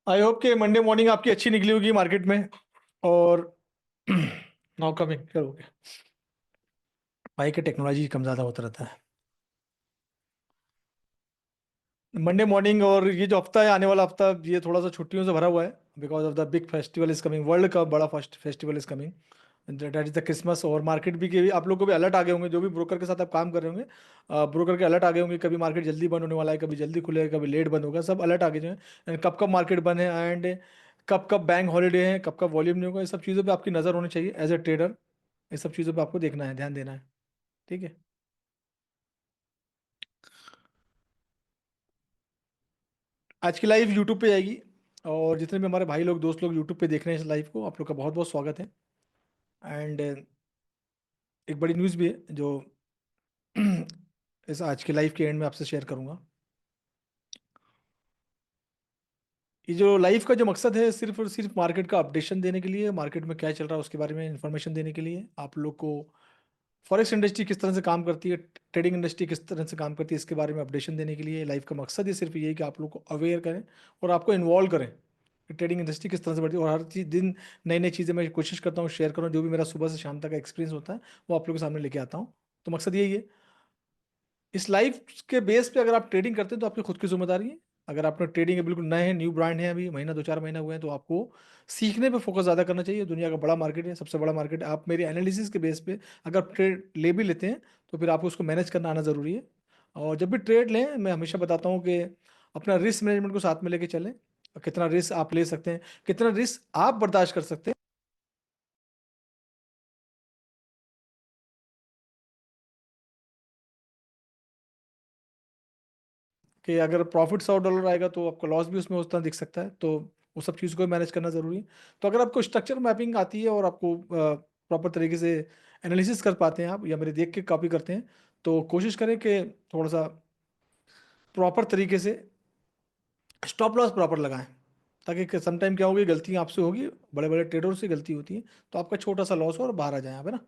I hope कि Monday morning आपकी अच्छी निकली होगी मार्केट में। और नाउ कमिंग करोगे भाई के टेक्नोलॉजी कम ज़्यादा होता रहता है मंडे मॉर्निंग। और ये जो हफ्ता है, आने वाला हफ्ता, ये थोड़ा सा छुट्टियों से भरा हुआ है because of the big festival is coming. World का बड़ा first festival is coming, that is the Christmas. और मार्केट भी के आप लोग को भी अलर्ट आ गए होंगे, जो भी ब्रोकर के साथ आप काम कर रहे होंगे। ब्रोकर के अलर्ट आ गए होंगे, कभी मार्केट जल्दी बंद होने वाला है, कभी जल्दी खुलेगा, कभी लेट बंद होगा, सब अलर्ट आ गए हैं। एंड कब कब मार्केट बंद है, एंड कब कब बैंक हॉलीडे है, कब कब वॉल्यूम नहीं होगा, ये सब चीज़ों पे आपकी नज़र होनी चाहिए एज ए ट्रेडर। ये सब चीज़ों पे आपको देखना है, ध्यान देना है। ठीक है। आज की लाइव यूट्यूब पे आएगी, और जितने भी हमारे भाई लोग, दोस्त लोग यूट्यूब पे देख रहे हैं इस लाइव को, आप लोग का बहुत बहुत स्वागत है। एंड एक बड़ी न्यूज़ भी है जो इस आज के लाइव के एंड में आपसे शेयर करूंगा। ये जो लाइव का जो मकसद है, सिर्फ और सिर्फ मार्केट का अपडेशन देने के लिए, मार्केट में क्या चल रहा है उसके बारे में इंफॉर्मेशन देने के लिए, आप लोग को फॉरेक्स इंडस्ट्री किस तरह से काम करती है, ट्रेडिंग इंडस्ट्री किस तरह से काम करती है, इसके बारे में अपडेशन देने के लिए लाइव का मकसद ही सिर्फ ये है कि आप लोग को अवेयर करें और आपको इन्वॉल्व करें कि ट्रेडिंग इंडस्ट्री किस तरह से बढ़ती है। और हर चीज़ दिन नई नई चीज़ें मैं कोशिश करता हूँ शेयर करूँ, जो भी मेरा सुबह से शाम तक का एक्सपीरियंस होता है वो आप लोगों के सामने लेके आता हूँ। तो मकसद यही है। इस लाइफ के बेस पे अगर आप ट्रेडिंग करते हैं तो आपकी खुद की जिम्मेदारी है। अगर आपने ट्रेडिंग है, बिल्कुल नए हैं, न्यू ब्रांड है, अभी महीना 2 4 महीना हुए हैं, तो आपको सीखने पे फोकस ज़्यादा करना चाहिए। दुनिया का बड़ा मार्केट है, सबसे बड़ा मार्केट है। आप मेरी एनालिसिस के बेस पे अगर ट्रेड ले भी लेते हैं तो फिर आपको उसको मैनेज करना आना ज़रूरी है। और जब भी ट्रेड लें, मैं हमेशा बताता हूँ कि अपना रिस्क मैनेजमेंट को साथ में लेके चलें। कितना रिस्क आप ले सकते हैं, कितना रिस्क आप बर्दाश्त कर सकते हैं, कि अगर प्रॉफिट $100 आएगा तो आपका लॉस भी उसमें उतना दिख सकता है। तो वो सब चीज़ को मैनेज करना ज़रूरी है। तो अगर आपको स्ट्रक्चर मैपिंग आती है और आपको प्रॉपर तरीके से एनालिसिस कर पाते हैं आप, या मेरे देख के कॉपी करते हैं, तो कोशिश करें कि थोड़ा सा प्रॉपर तरीके से स्टॉप लॉस प्रॉपर लगाएं। ताकि समटाइम क्या होगी, गलतियाँ आपसे होगी, बड़े बड़े ट्रेडर से गलती होती है, तो आपका छोटा सा लॉस हो और बाहर आ जाए आप, है ना।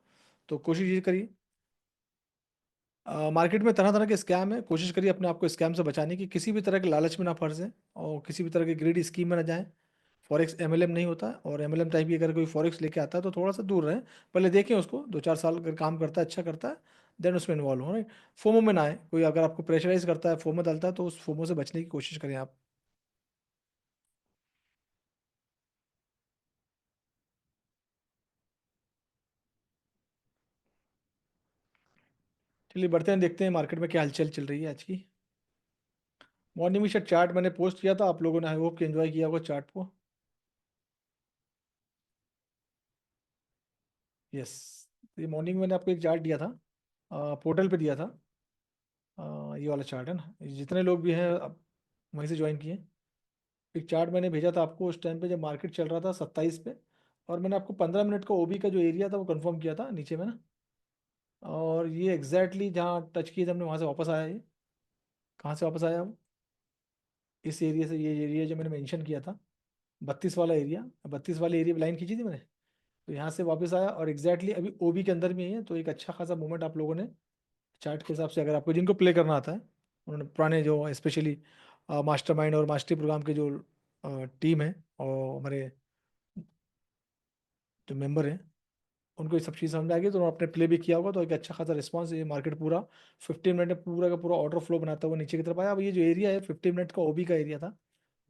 तो कोशिश ये करिए। मार्केट में तरह तरह के स्कैम है, कोशिश करिए अपने आप को स्कैम से बचाने की, किसी भी तरह के लालच में ना फंसे और किसी भी तरह की ग्रीडी स्कीम में ना जाएं। फॉरेक्स एमएलएम नहीं होता, और एमएलएम टाइप की अगर कोई फॉरेक्स लेके आता है तो थोड़ा सा दूर रहें। पहले देखें उसको, 2 4 साल अगर काम करता है, अच्छा करता है, देन उसमें इन्वॉल्व हो। फोमो में ना आए। कोई अगर आपको प्रेशराइज करता है, फोमो डालता है, तो उस फोमो से बचने की कोशिश करें आप। चलिए बढ़ते हैं, देखते हैं मार्केट में क्या हलचल चल रही है आज की। मॉर्निंग में शायद चार्ट मैंने पोस्ट किया था, आप लोगों ने आई होप कि एंजॉय किया होगा चार्ट को। यस। ये मॉर्निंग मैंने आपको एक चार्ट दिया था, पोर्टल पे दिया था। ये वाला चार्ट है ना, जितने लोग भी हैं अब वहीं से ज्वाइन किए। एक चार्ट मैंने भेजा था आपको उस टाइम पे जब मार्केट चल रहा था 27 पे। और मैंने आपको 15 मिनट का ओबी का जो एरिया था वो कंफर्म किया था नीचे में ना। और ये एग्जैक्टली जहाँ टच किए थे हमने, वहाँ से वापस आया ये। कहाँ से वापस आया वो? इस एरिया से। ये एरिया जो मैंने मेंशन किया था, 32 वाला एरिया, 32 वाले एरिया पे लाइन खींची थी मैंने। तो यहाँ से वापस आया और एग्जैक्टली अभी ओबी के अंदर में ही है। तो एक अच्छा खासा मूवमेंट आप लोगों ने चार्ट के हिसाब से, अगर आपको जिनको प्ले करना आता है, उन्होंने पुराने जो स्पेशली मास्टरमाइंड और मास्टरी प्रोग्राम के जो टीम है और हमारे जो मेंबर हैं, उनको ये सब चीज़ समझ आ गई, तो उन्होंने अपने प्ले भी किया होगा। तो एक अच्छा खासा रिस्पांस, ये मार्केट पूरा 15 मिनट में पूरा का पूरा ऑर्डर फ्लो बनाता हुआ नीचे की तरफ आया। अब ये जो एरिया है 15 मिनट का ओबी का एरिया था,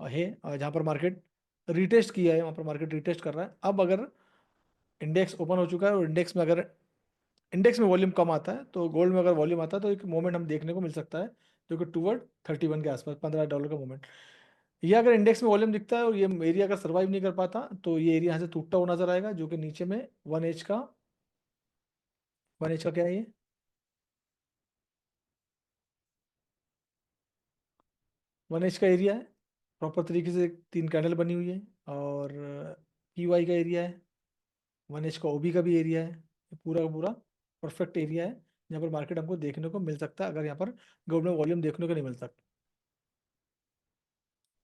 है जहाँ पर मार्केट रिटेस्ट किया है, वहाँ पर मार्केट रिटेस्ट कर रहा है। अब अगर इंडेक्स ओपन हो चुका है, और इंडेक्स में वॉल्यूम कम आता है, तो गोल्ड में अगर वॉल्यूम आता है तो एक मोमेंट हम देखने को मिल सकता है, जो कि टूवर्ड 31 के आसपास, $15 का मोमेंट। ये अगर इंडेक्स में वॉल्यूम दिखता है और ये एरिया अगर सर्वाइव नहीं कर पाता, तो ये एरिया यहाँ से टूटता हुआ नजर आएगा, जो कि नीचे में 1 एच का क्या है ये, 1 एच का एरिया है। प्रॉपर तरीके से 3 कैंडल बनी हुई है। और पीवाई का एरिया है, 1 एच का ओबी का भी एरिया है। ये पूरा का पूरा परफेक्ट एरिया है, जहाँ पर मार्केट हमको देखने को मिल सकता है, अगर यहाँ पर गोल्ड में वॉल्यूम देखने को नहीं मिलता।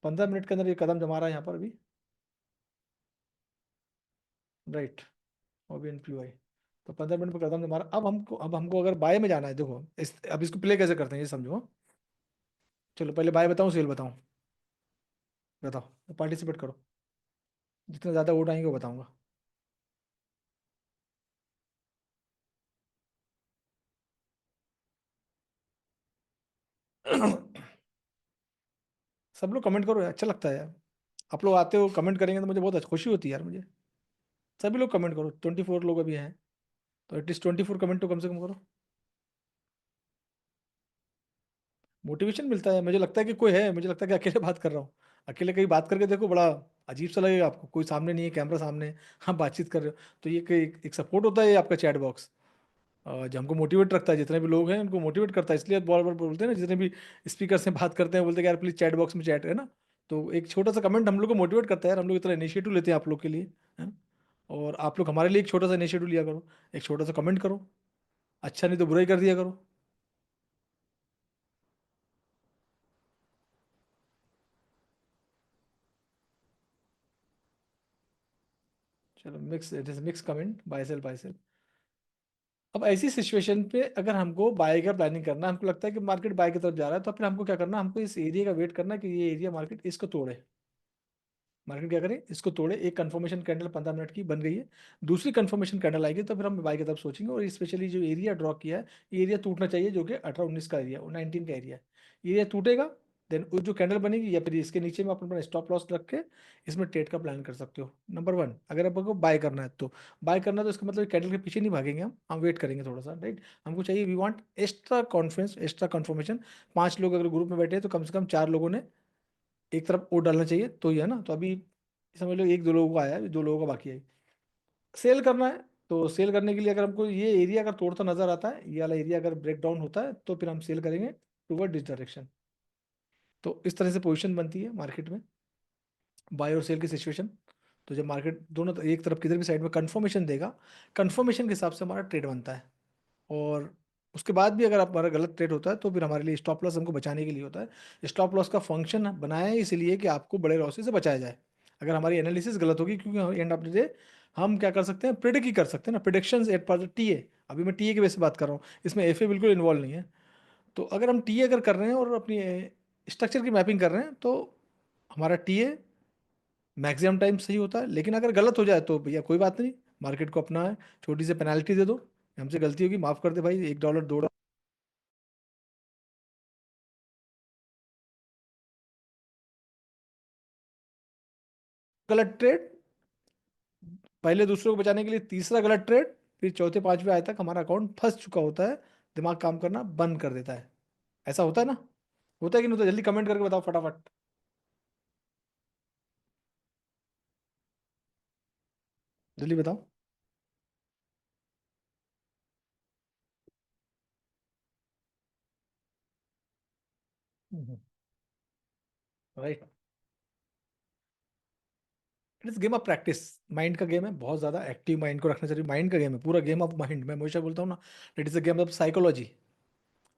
15 मिनट के अंदर ये कदम जमा रहा है यहाँ पर अभी। राइट। OB and PY. तो 15 मिनट पर कदम जमा रहा। अब हमको अगर बाय में जाना है, देखो अब इसको प्ले कैसे करते हैं ये समझो। चलो पहले बाय बताऊँ सेल बताऊँ? बताओ, पार्टिसिपेट करो, जितने ज़्यादा वोट आएंगे वो बताऊंगा। सब लोग कमेंट करो यार, अच्छा लगता है यार। आप लोग आते हो कमेंट करेंगे तो मुझे बहुत खुशी होती है यार मुझे। सभी लोग कमेंट करो, 24 लोग अभी हैं, तो एटलीस्ट 24 कमेंट तो कम से कम करो। मोटिवेशन मिलता है, मुझे लगता है कि कोई है, मुझे लगता है कि अकेले बात कर रहा हूँ। अकेले कहीं बात करके देखो, बड़ा अजीब सा लगेगा आपको, कोई सामने नहीं है, कैमरा सामने है, हाँ बातचीत कर रहे हो। तो ये एक सपोर्ट होता है ये आपका चैट बॉक्स, जो हमको मोटिवेट रखता है, जितने भी लोग हैं उनको मोटिवेट करता है। इसलिए बार बार बोलते हैं ना, जितने भी स्पीकर से बात करते हैं, बोलते हैं कि यार प्लीज चैट बॉक्स में चैट है ना। तो एक छोटा सा कमेंट हम लोग को मोटिवेट करता है यार, हम लोग इतना इनिशिएटिव लेते हैं आप लोग के लिए, है ना। और आप लोग हमारे लिए एक छोटा सा इनिशिएटिव लिया करो, एक छोटा सा कमेंट करो, अच्छा नहीं तो बुरा ही कर दिया करो। चलो, mix, it is mix comment, buy sell buy sell. अब ऐसी सिचुएशन पे अगर हमको बाय का प्लानिंग करना है, हमको लगता है कि मार्केट बाय की तरफ जा रहा है, तो फिर हमको क्या करना है, हमको इस एरिया का वेट करना है कि ये एरिया मार्केट इसको तोड़े। मार्केट क्या करे, इसको तोड़े। एक कंफर्मेशन कैंडल 15 मिनट की बन गई है, दूसरी कंफर्मेशन कैंडल आएगी तो फिर हम बाय की तरफ सोचेंगे। और स्पेशली जो एरिया ड्रॉ किया है, ये एरिया टूटना चाहिए, जो कि 18-19 का एरिया, 19 का एरिया है। एरिया टूटेगा, देन वो जो कैंडल बनेगी, या फिर इसके नीचे में आप अपना स्टॉप लॉस रख के इसमें ट्रेड का प्लान कर सकते हो। नंबर वन, अगर आपको बाय करना है तो, बाय करना है तो इसका मतलब कैंडल के पीछे नहीं भागेंगे हम वेट करेंगे थोड़ा सा, राइट। हमको चाहिए, we want extra confidence, extra confirmation. 5 लोग अगर ग्रुप में बैठे हैं तो कम से कम 4 लोगों ने एक तरफ वोट डालना चाहिए, तो ही है ना। तो अभी समझ लो 1-2 लोगों का आया है, 2 लोगों का बाकी है। सेल करना है, तो सेल करने के लिए अगर हमको ये एरिया अगर तोड़ता नजर आता है, ये वाला एरिया अगर ब्रेक डाउन होता है, तो फिर हम सेल करेंगे टूवर्ड दिस डायरेक्शन। तो इस तरह से पोजीशन बनती है मार्केट में, बाय और सेल की सिचुएशन। तो जब मार्केट दोनों एक तरफ किधर भी साइड में कंफर्मेशन देगा, कंफर्मेशन के हिसाब से हमारा ट्रेड बनता है। और उसके बाद भी अगर हमारा गलत ट्रेड होता है, तो फिर हमारे लिए स्टॉप लॉस हमको बचाने के लिए होता है। स्टॉप लॉस का फंक्शन बनाया है इसलिए कि आपको बड़े लॉसेस से बचाया जाए। अगर हमारी एनालिसिस गलत होगी, क्योंकि एंड ऑफ द डे हम क्या कर सकते हैं, प्रिडिक्ट ही कर सकते हैं ना, प्रिडिक्शंस एट पर टीए। अभी मैं टीए के बेस पे बात कर रहा हूँ, इसमें एफए बिल्कुल इन्वॉल्व नहीं है। तो अगर हम टीए अगर कर रहे हैं और अपनी स्ट्रक्चर की मैपिंग कर रहे हैं, तो हमारा टीए मैक्सिमम टाइम सही होता है। लेकिन अगर गलत हो जाए तो भैया कोई बात नहीं, मार्केट को अपना है, छोटी सी पेनाल्टी दे दो, हमसे गलती होगी माफ कर दे भाई, $1 $2। गलत ट्रेड, पहले दूसरों को बचाने के लिए तीसरा गलत ट्रेड, फिर चौथे पांचवे आए तक हमारा अकाउंट फंस चुका होता है, दिमाग काम करना बंद कर देता है। ऐसा होता है ना, होता है कि नहीं होता, जल्दी कमेंट करके बताओ फटाफट। जल्दी बताओ। Right, it is game of practice. Mind का गेम है, बहुत ज्यादा एक्टिव माइंड को रखना चाहिए। माइंड का गेम है, पूरा गेम ऑफ माइंड। मैं हमेशा बोलता हूँ ना, it is a game of psychology.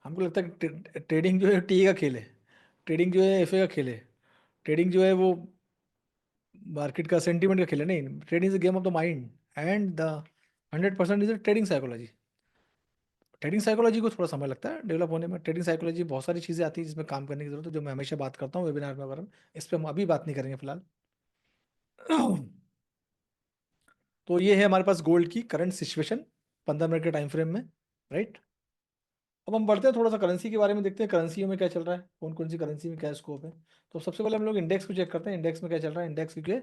हमको लगता है कि ट्रेडिंग जो है टी का खेल है, ट्रेडिंग जो है एफए का खेल है, ट्रेडिंग जो है वो मार्केट का सेंटीमेंट का खेल है। नहीं, trading is a game of the mind, and the 100% is trading psychology. Trading psychology को थोड़ा समय लगता है डेवलप होने में। ट्रेडिंग साइकोलॉजी बहुत सारी चीज़ें आती है जिसमें काम करने की जरूरत है, जो मैं हमेशा बात करता हूँ वेबिनार में वगैरह। इस पर हम अभी बात नहीं करेंगे फिलहाल। तो ये है हमारे पास गोल्ड की करंट सिचुएशन 15 मिनट के टाइम फ्रेम में, राइट। अब हम बढ़ते हैं थोड़ा सा करेंसी के बारे में, देखते हैं करेंसियों में क्या चल रहा है, कौन कौन सी करेंसी में क्या स्कोप है। तो सबसे पहले हम लोग इंडेक्स को चेक करते हैं, इंडेक्स में क्या चल रहा है। इंडेक्स क्योंकि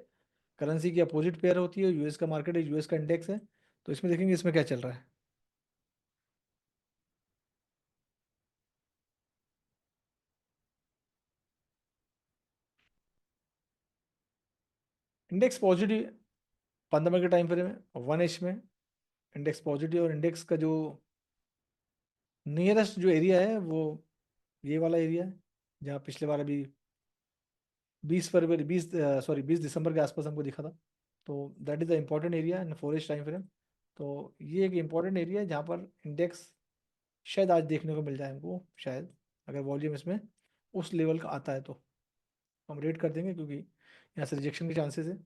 करेंसी की अपोजिट पेयर होती है, यूएस का मार्केट है, यूएस का इंडेक्स है। तो इसमें देखेंगे इसमें क्या चल रहा है। इंडेक्स पॉजिटिव 15 मिनट के टाइम फ्रेम में, 1H में इंडेक्स पॉजिटिव। और इंडेक्स का जो नियरेस्ट जो एरिया है वो ये वाला एरिया है, जहाँ पिछले बार अभी 20 फरवरी, 20 दिसंबर के आसपास हमको दिखा था। तो that is the important area in 4H time frame. तो ये एक इम्पॉर्टेंट एरिया है जहाँ पर इंडेक्स शायद आज देखने को मिल जाए हमको, शायद अगर वॉल्यूम इसमें उस लेवल का आता है तो हम रेट कर देंगे, क्योंकि यहाँ से रिजेक्शन के चांसेस है।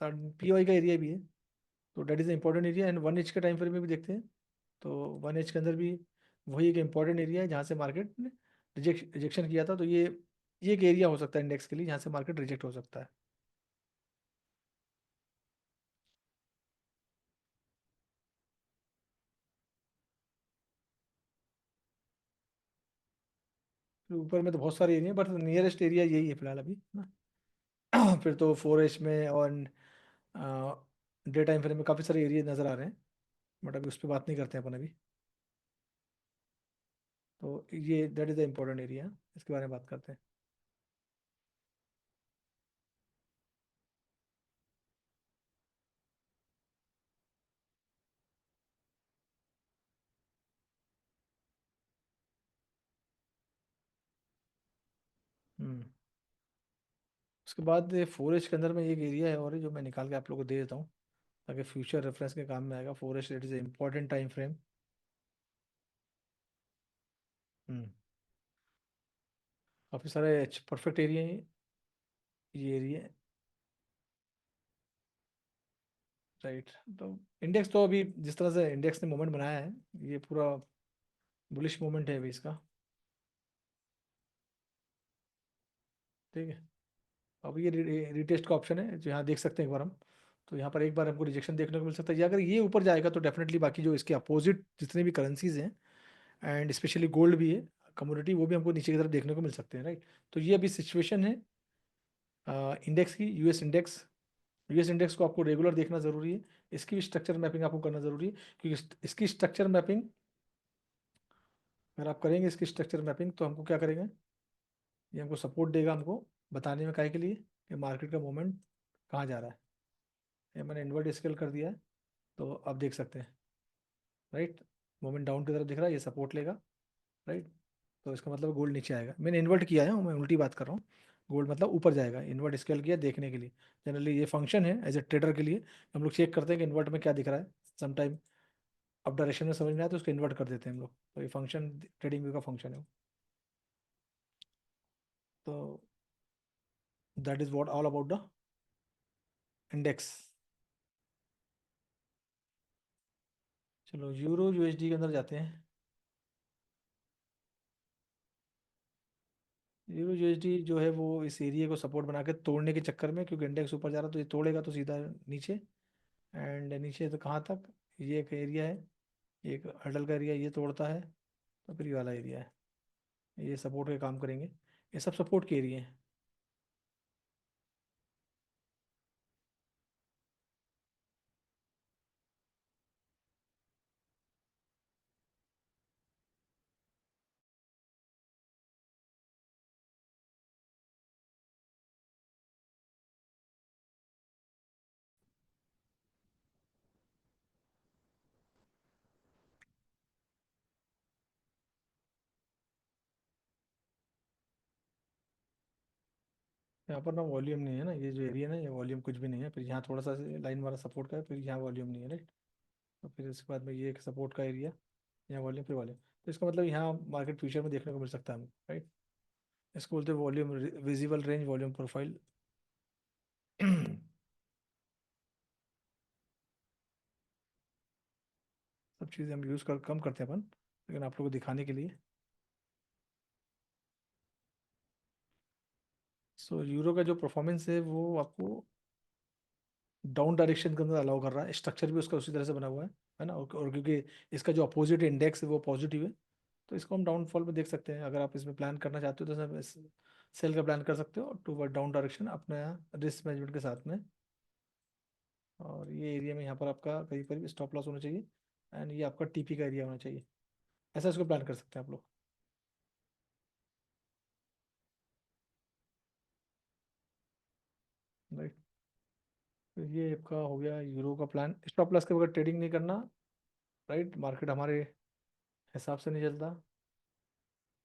पीओआई का एरिया भी है, तो that is important area. And 1H के टाइम फ्रेम में भी देखते हैं, तो 1H के अंदर भी वही एक इम्पॉर्टेंट एरिया है जहाँ से मार्केट ने रिजेक्शन किया था। तो ये ये एक एरिया हो सकता है इंडेक्स के लिए जहाँ से मार्केट रिजेक्ट हो सकता है। फिर ऊपर में तो बहुत सारे एरिया, बट नियरेस्ट एरिया यही है फिलहाल अभी ना। फिर तो 4H में और डे टाइम फ्रेम में काफ़ी सारे एरिया नज़र आ रहे हैं, बट अभी उस पर बात नहीं करते हैं अपन अभी। तो ये that is the important area, इसके बारे में बात करते हैं। हम्म। उसके बाद 4H के अंदर में एक एरिया है और जो मैं निकाल के आप लोगों को दे देता हूँ, ताकि फ्यूचर रेफरेंस के काम में आएगा। 4H it is important time frame. Hmm. काफ़ी सारे परफेक्ट एरिया हैं ये एरिया। राइट। तो इंडेक्स तो अभी जिस तरह से इंडेक्स ने मोमेंट बनाया है, ये पूरा बुलिश मोमेंट है अभी इसका। ठीक है। अब ये रिटेस्ट का ऑप्शन है जो यहाँ देख सकते हैं एक बार हम। तो यहाँ पर एक बार हमको रिजेक्शन देखने को मिल सकता है, या अगर ये ऊपर जाएगा तो डेफिनेटली बाकी जो इसके अपोजिट जितने भी करेंसीज हैं, एंड स्पेशली गोल्ड भी है, कमोडिटी, वो भी हमको नीचे की तरफ देखने को मिल सकते हैं। राइट। तो ये अभी सिचुएशन है इंडेक्स की, यूएस इंडेक्स। यूएस इंडेक्स को आपको रेगुलर देखना जरूरी है, इसकी भी स्ट्रक्चर मैपिंग आपको करना जरूरी है, क्योंकि इसकी स्ट्रक्चर मैपिंग अगर आप करेंगे, इसकी स्ट्रक्चर मैपिंग, तो हमको क्या करेंगे, ये हमको सपोर्ट देगा हमको बताने में, काहे के लिए कि मार्केट का मूवमेंट कहाँ जा रहा है। ये मैंने इन्वर्ट स्केल कर दिया है, तो आप देख सकते हैं। राइट। मूवमेंट डाउन की तरफ दिख रहा है, ये सपोर्ट लेगा। राइट। तो इसका मतलब गोल्ड नीचे आएगा। मैंने इन्वर्ट किया है, मैं उल्टी बात कर रहा हूँ। गोल्ड मतलब ऊपर जाएगा, इन्वर्ट स्केल किया देखने के लिए। जनरली ये फंक्शन है एज ए ट्रेडर के लिए, हम लोग चेक करते हैं कि इन्वर्ट में क्या दिख रहा है। समटाइम अप डायरेक्शन में समझ में आया तो उसको इन्वर्ट कर देते हैं हम लोग। तो ये फंक्शन ट्रेडिंग व्यू का फंक्शन है। तो that is what all about the index. चलो यूरो यूएसडी के अंदर जाते हैं। यूरो यूएसडी जो है वो इस एरिया को सपोर्ट बना के तोड़ने के चक्कर में, क्योंकि इंडेक्स ऊपर जा रहा है तो ये तोड़ेगा तो सीधा नीचे। एंड नीचे तो कहाँ तक, ये एक एरिया है, एक हर्डल का एरिया, ये तोड़ता है तो फिर ये वाला एरिया है, ये सपोर्ट के काम करेंगे। ये सब सपोर्ट के एरिया हैं। यहाँ पर ना वॉल्यूम नहीं है ना, ये जो एरिया ना, ये वॉल्यूम कुछ भी नहीं है। फिर यहाँ थोड़ा सा लाइन वाला सपोर्ट का है, फिर यहाँ वॉल्यूम नहीं है। राइट। तो फिर इसके बाद में ये एक सपोर्ट का एरिया, यहाँ वॉल्यूम, फिर वॉल्यूम। तो इसका मतलब यहाँ मार्केट फ्यूचर में देखने को मिल सकता है हमें। राइट। इसको बोलते हैं volume visible range, volume profile. सब चीज़ें हम यूज़ कर कम करते हैं अपन, लेकिन आप लोगों को दिखाने के लिए। सो यूरो का जो परफॉर्मेंस है वो आपको डाउन डायरेक्शन के अंदर अलाउ कर रहा है। स्ट्रक्चर भी उसका उसी तरह से बना हुआ है ना। और क्योंकि इसका जो अपोजिट इंडेक्स है वो पॉजिटिव है, तो इसको हम डाउनफॉल में देख सकते हैं। अगर आप इसमें प्लान करना चाहते हो तो सेल का प्लान कर सकते हो टू डाउन डायरेक्शन अपने रिस्क मैनेजमेंट के साथ में। और ये एरिया में यहाँ पर आपका करीब करीब स्टॉप लॉस होना चाहिए, एंड ये आपका टीपी का एरिया होना चाहिए। ऐसा इसको प्लान कर सकते हैं आप लोग। राइट। तो ये आपका हो गया यूरो का प्लान। स्टॉप लॉस के बगैर ट्रेडिंग नहीं करना। राइट। मार्केट हमारे हिसाब से नहीं चलता,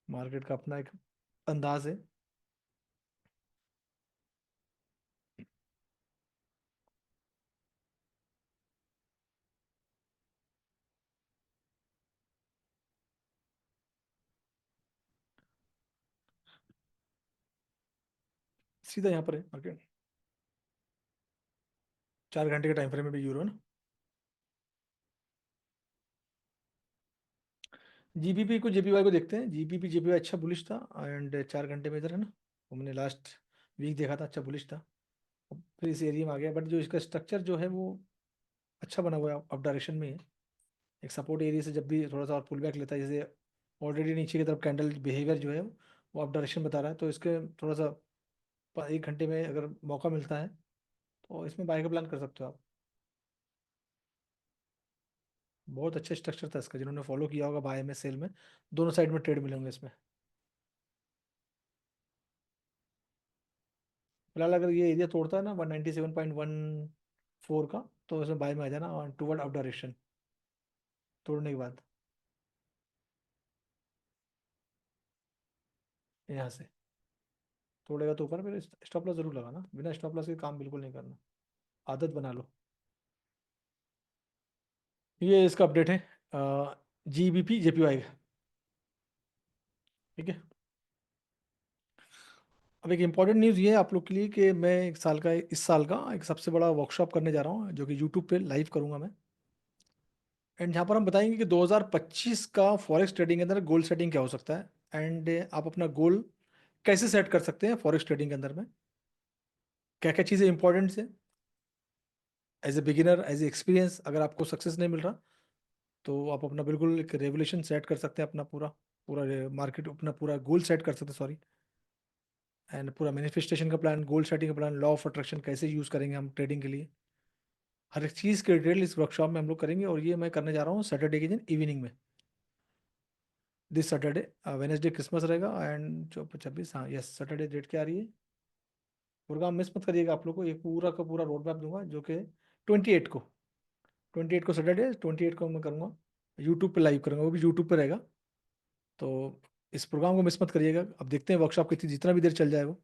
मार्केट का अपना एक अंदाज है। सीधा यहाँ पर है मार्केट, 4 घंटे के टाइम फ्रेम में भी यूरो ना। जीबीपी को जेपीवाई को देखते हैं। जीबीपी जेपीवाई अच्छा बुलिश था, एंड 4 घंटे में इधर है ना। वो मैंने लास्ट वीक देखा था, अच्छा बुलिश था। अब फिर इस एरिया में आ गया, बट जो इसका स्ट्रक्चर जो है वो अच्छा बना हुआ है, अप डायरेक्शन में है। एक सपोर्ट एरिया से जब भी थोड़ा सा और पुल बैक लेता है, जैसे ऑलरेडी नीचे की तरफ कैंडल बिहेवियर जो है वो अप डायरेक्शन बता रहा है, तो इसके थोड़ा सा 1 घंटे में अगर मौका मिलता है तो इसमें बाय का प्लान कर सकते हो आप। बहुत अच्छा स्ट्रक्चर था इसका, जिन्होंने फॉलो किया होगा बाय में सेल में, दोनों साइड में ट्रेड मिलेंगे इसमें। फिलहाल अगर ये एरिया तोड़ता है ना 197.14 का, तो इसमें बाय में आ जाना और टुवर्ड अप डायरेक्शन तोड़ने के बाद यहाँ से तोड़ेगा तो ऊपर, फिर स्टॉप लॉस जरूर लगाना, बिना स्टॉप लॉस के काम बिल्कुल नहीं करना, आदत बना लो। ये इसका अपडेट है, GBP JPY का। ठीक है। अब एक इम्पॉर्टेंट न्यूज़ ये है आप लोग के लिए कि मैं एक साल का, इस साल का एक सबसे बड़ा वर्कशॉप करने जा रहा हूँ, जो कि यूट्यूब पे लाइव करूंगा मैं। एंड यहाँ पर हम बताएंगे कि 2025 का फॉरेक्स ट्रेडिंग के अंदर गोल सेटिंग क्या हो सकता है, एंड आप अपना गोल कैसे सेट कर सकते हैं फॉरेक्स ट्रेडिंग के अंदर में, क्या क्या चीज़ें इंपॉर्टेंट है as a beginner, as a experience. अगर आपको सक्सेस नहीं मिल रहा तो आप अपना बिल्कुल एक रेवोल्यूशन सेट कर सकते हैं, अपना पूरा पूरा मार्केट, अपना पूरा गोल सेट कर सकते हैं, सॉरी। एंड पूरा मैनिफेस्टेशन का प्लान, गोल सेटिंग का प्लान, लॉ ऑफ अट्रैक्शन कैसे यूज़ करेंगे हम ट्रेडिंग के लिए, हर एक चीज़ के डिटेल इस वर्कशॉप में हम लोग करेंगे। और ये मैं करने जा रहा हूँ सैटरडे के दिन इवनिंग में, दिस सैटरडे। वेनेसडे क्रिसमस रहेगा, एंड 26, हाँ यस, सैटरडे डेट क्या आ रही है, प्रोग्राम मिस मत करिएगा। आप लोग को ये पूरा का पूरा रोड मैप दूंगा, जो कि 28 को, 28 को सैटरडे, 28 को मैं करूँगा, यूट्यूब पे लाइव करूँगा, वो भी यूट्यूब पे रहेगा। तो इस प्रोग्राम को मिस मत करिएगा। अब देखते हैं वर्कशॉप कितनी, जितना भी देर चल जाए वो,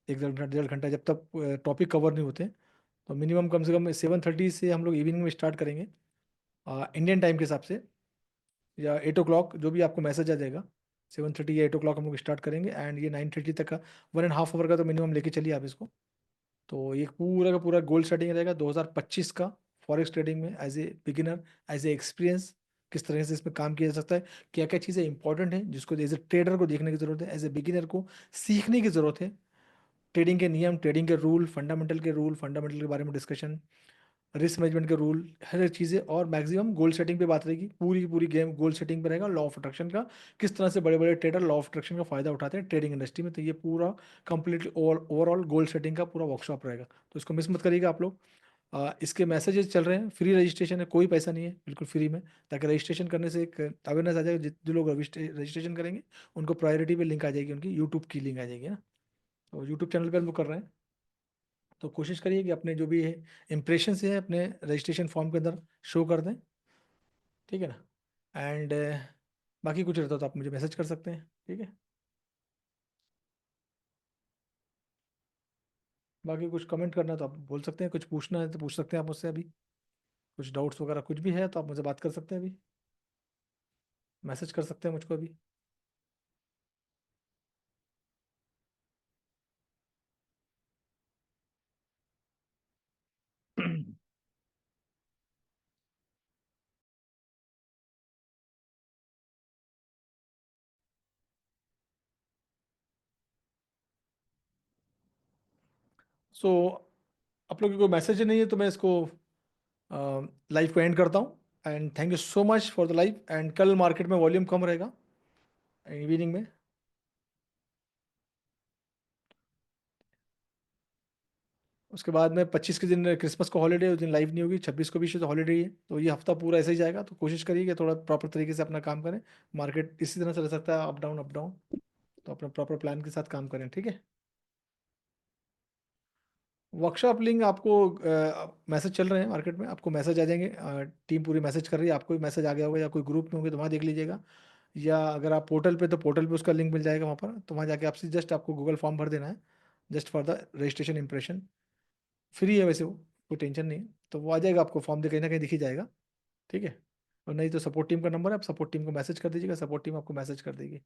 1 घंटा 1.5 घंटा, जब तक टॉपिक कवर नहीं होते। तो मिनिमम कम से कम 7:30 से हम लोग इवनिंग में स्टार्ट करेंगे, इंडियन टाइम के हिसाब से, या 8 o'clock, जो भी आपको मैसेज आ जाएगा। 7:30 या 8 o'clock हम लोग स्टार्ट करेंगे, एंड ये 9:30 तक का 1.5 आवर का तो मिनिमम लेके चलिए आप इसको। तो ये पूरा का पूरा गोल सेटिंग रहेगा 2025 का, फॉरेक्स ट्रेडिंग में as a beginner, as a experience, किस तरह से इसमें काम किया जा सकता है, क्या क्या चीज़ें इंपॉर्टेंट हैं जिसको एज ए ट्रेडर को देखने की जरूरत है, एज ए बिगिनर को सीखने की जरूरत है। ट्रेडिंग के नियम, ट्रेडिंग के रूल, फंडामेंटल के रूल, फंडामेंटल के बारे में डिस्कशन, रिस्क मैनेजमेंट के रूल, हर एक चीज़ें, और मैक्सिमम गोल सेटिंग पे बात रहेगी, पूरी की पूरी गेम गोल सेटिंग पे रहेगा, लॉ ऑफ अट्रैक्शन का, किस तरह से बड़े बड़े ट्रेडर लॉ ऑफ अट्रैक्शन का फायदा उठाते हैं ट्रेडिंग इंडस्ट्री में। तो ये पूरा कंप्लीटली ओवरऑल गोल सेटिंग का पूरा वर्कशॉप रहेगा, तो इसको मिस मत करिएगा आप लोग। इसके मैसेजेस चल रहे हैं, फ्री रजिस्ट्रेशन है, कोई पैसा नहीं है, बिल्कुल फ्री में, ताकि रजिस्ट्रेशन करने से एक अवेयरनेस आ जाएगा। जो लोग रजिस्ट्रेशन करेंगे उनको प्रायोरिटी पे लिंक आ जाएगी, उनकी यूट्यूब की लिंक आ जाएगी ना। तो यूट्यूब चैनल पर हम लोग कर रहे हैं, तो कोशिश करिए कि अपने जो भी इंप्रेशन है अपने रजिस्ट्रेशन फॉर्म के अंदर शो कर दें। ठीक है ना। एंड बाकी कुछ रहता तो आप मुझे मैसेज कर सकते हैं, ठीक है। बाकी कुछ कमेंट करना है तो आप बोल सकते हैं, कुछ पूछना है तो पूछ सकते हैं आप मुझसे अभी, कुछ डाउट्स वगैरह कुछ भी है तो आप मुझसे बात कर सकते हैं अभी, मैसेज कर सकते हैं मुझको अभी। सो आप लोगों को मैसेज नहीं है तो मैं इसको लाइव को एंड करता हूँ। And thank you so much for the live, and कल मार्केट में वॉल्यूम कम रहेगा इवनिंग में। उसके बाद में 25 के दिन क्रिसमस का हॉलीडे, उस दिन लाइव नहीं होगी, 26 को भी शायद हॉलीडे ही है, तो ये हफ्ता पूरा ऐसे ही जाएगा। तो कोशिश करिए कि थोड़ा प्रॉपर तरीके से अपना काम करें। मार्केट इसी तरह से रह सकता है, अप डाउन अप डाउन, तो अपना प्रॉपर प्लान के साथ काम करें, ठीक है। वर्कशॉप लिंक आपको मैसेज चल रहे हैं मार्केट में, आपको मैसेज आ जाएंगे, टीम पूरी मैसेज कर रही है, आपको भी मैसेज आ गया होगा, या कोई ग्रुप में होंगे तो वहाँ देख लीजिएगा, या अगर आप पोर्टल पे, तो पोर्टल पे उसका लिंक मिल जाएगा वहाँ पर, तो वहाँ जाके आपसे जस्ट आपको गूगल फॉर्म भर देना है, just for the registration impression. Free है वैसे वो, कोई टेंशन नहीं है, तो वो आ जाएगा आपको फॉर्म, दे कहीं ना कहीं दिख ही जाएगा, ठीक है। और नहीं तो सपोर्ट टीम का नंबर है, आप सपोर्ट टीम को मैसेज कर दीजिएगा, सपोर्ट टीम आपको मैसेज कर देगी।